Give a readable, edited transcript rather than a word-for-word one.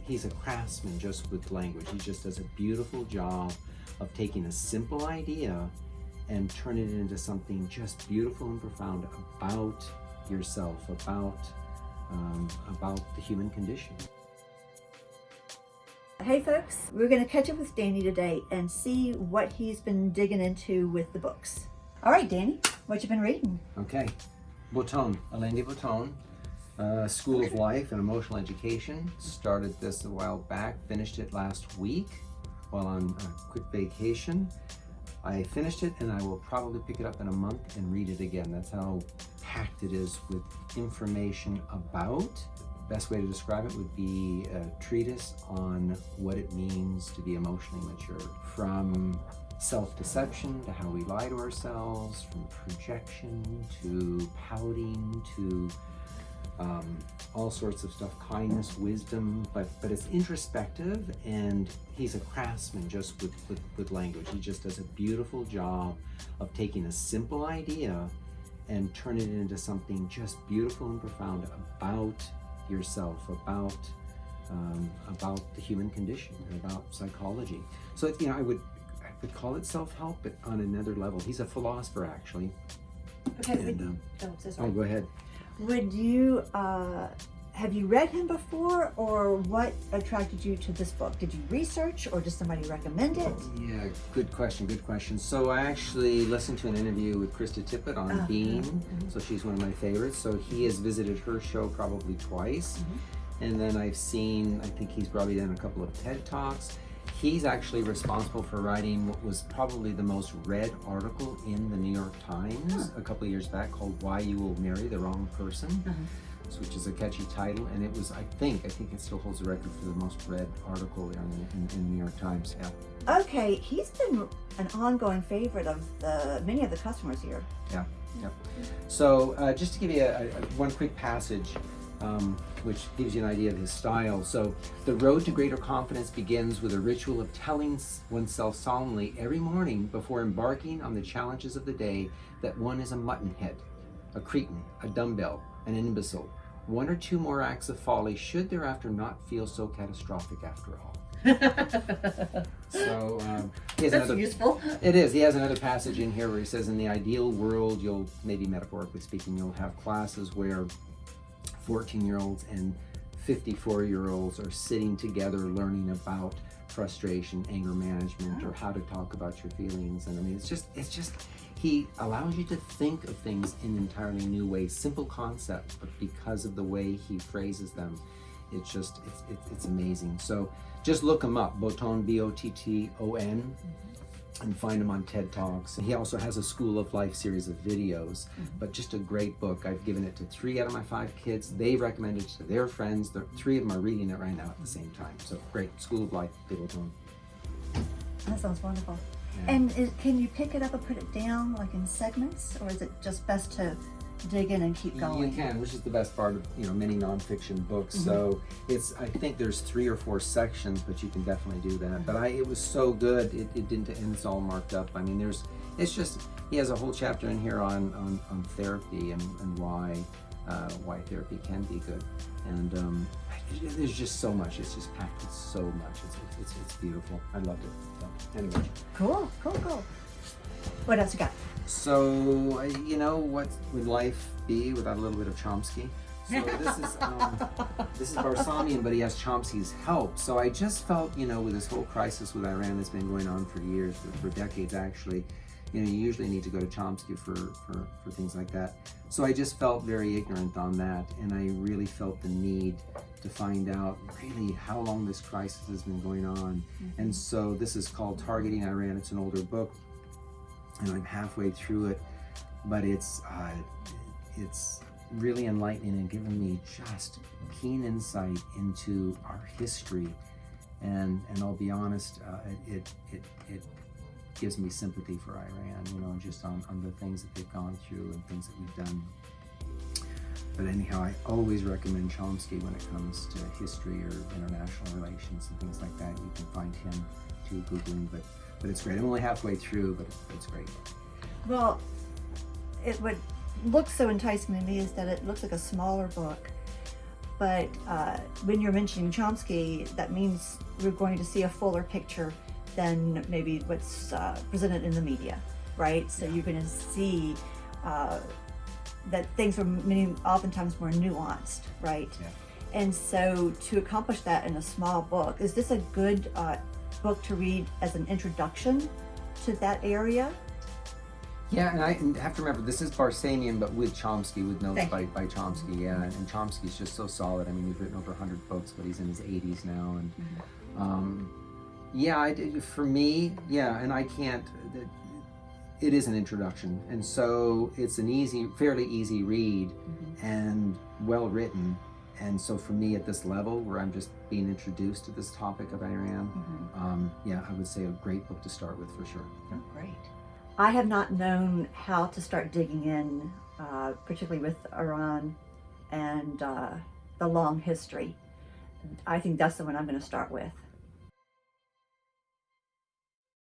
he's a craftsman just with language. He just does a beautiful job of taking a simple idea and turning it into something just beautiful and profound about yourself, about the human condition. Hey folks, we're going to catch up with Danny today and see what he's been digging into with the books. All right, Danny, what you been reading? Okay, Botton, Alain de Botton, School of Life and Emotional Education. Started this a while back, finished it last week while on a quick vacation. I finished it and I will probably pick it up in a month and read it again. That's how packed it is with information about. The best way to describe it would be a treatise on what it means to be emotionally mature. From self-deception to how we lie to ourselves, from projection to pouting to all sorts of stuff, kindness, wisdom, but it's introspective, and he's a craftsman just with language. He just does a beautiful job of taking a simple idea and turning it into something just beautiful and profound about yourself, about the human condition, about psychology. So it's, I would call it self-help, but on another level. He's a philosopher, actually. Okay. And, go ahead. Would you, have you read him before, or what attracted you to this book? Did you research, or did somebody recommend it? Yeah, good question. So I actually listened to an interview with Krista Tippett on Bean, so she's one of my favorites. So he has visited her show probably twice. And then I think he's probably done a couple of TED Talks. He's actually responsible for writing what was probably the most read article in the New York Times a couple of years back, called Why You Will Marry the Wrong Person, which is a catchy title. And it was, I think it still holds the record for the most read article in the New York Times. Yeah. Okay, he's been an ongoing favorite of many of the customers here. Yeah. So just to give you one quick passage, which gives you an idea of his style. So, the road to greater confidence begins with a ritual of telling oneself solemnly every morning before embarking on the challenges of the day that one is a muttonhead, a cretin, a dumbbell, an imbecile. One or two more acts of folly should thereafter not feel so catastrophic after all. So he has That's useful. It is. He has another passage in here where he says, in the ideal world, you'll, maybe metaphorically speaking, you'll have classes where 14-year-olds and 54-year-olds are sitting together learning about frustration, anger management, or how to talk about your feelings. And I mean, it's just he allows you to think of things in entirely new ways, simple concepts, but because of the way he phrases them, it's amazing. So just look him up, Botton, Botton, and find him on TED Talks. He also has a School of Life series of videos, but just a great book. I've given it to 3 out of my 5 kids. They recommended it to their friends. 3 of them are reading it right now at the same time. So great, School of Life, Botton. That sounds wonderful. Yeah. And can you pick it up and put it down like in segments, or is it just best to dig in and keep going? You can, which is the best part of many nonfiction books. So I think there's 3 or 4 sections, but you can definitely do that. But it was so good, it didn't, and it's all marked up. I mean, he has a whole chapter in here on therapy and why therapy can be good. And there's just so much. It's just packed with so much. It's beautiful. I loved it. So, anyway. Cool. What else you got? So, what would life be without a little bit of Chompsky? So this is Barsamian, but he has Chomsky's help. So I just felt, with this whole crisis with Iran that's been going on for years, for decades actually, you usually need to go to Chompsky for things like that. So I just felt very ignorant on that, and I really felt the need to find out really how long this crisis has been going on. And so this is called Targeting Iran. It's an older book, and I'm halfway through it, but it's really enlightening and giving me just keen insight into our history, and I'll be honest, it gives me sympathy for Iran, just on the things that they've gone through and things that we've done. But anyhow, I always recommend Chompsky when it comes to history or international relations and things like that. You can find him too, Googling, but it's great. I'm only halfway through, but it's great. Well, what looks so enticing to me is that it looks like a smaller book, But when you're mentioning Chompsky, that means we're going to see a fuller picture than maybe what's presented in the media, right? So you're going to see that things are oftentimes more nuanced, right? Yeah. And so to accomplish that in a small book, is this a good book to read as an introduction to that area? Yeah, and I have to remember, this is Barsamian, but with Chompsky, with notes by Chompsky, yeah. And Chomsky's just so solid. I mean, he's written over 100 books, but he's in his 80s now. And yeah, for me, yeah, and I can't, it is an introduction. And so it's an fairly easy read and well written. And so for me at this level, where I'm just being introduced to this topic of Iran, yeah, I would say a great book to start with for sure. Oh, great. I have not known how to start digging in, particularly with Iran and the long history. I think that's the one I'm going to start with.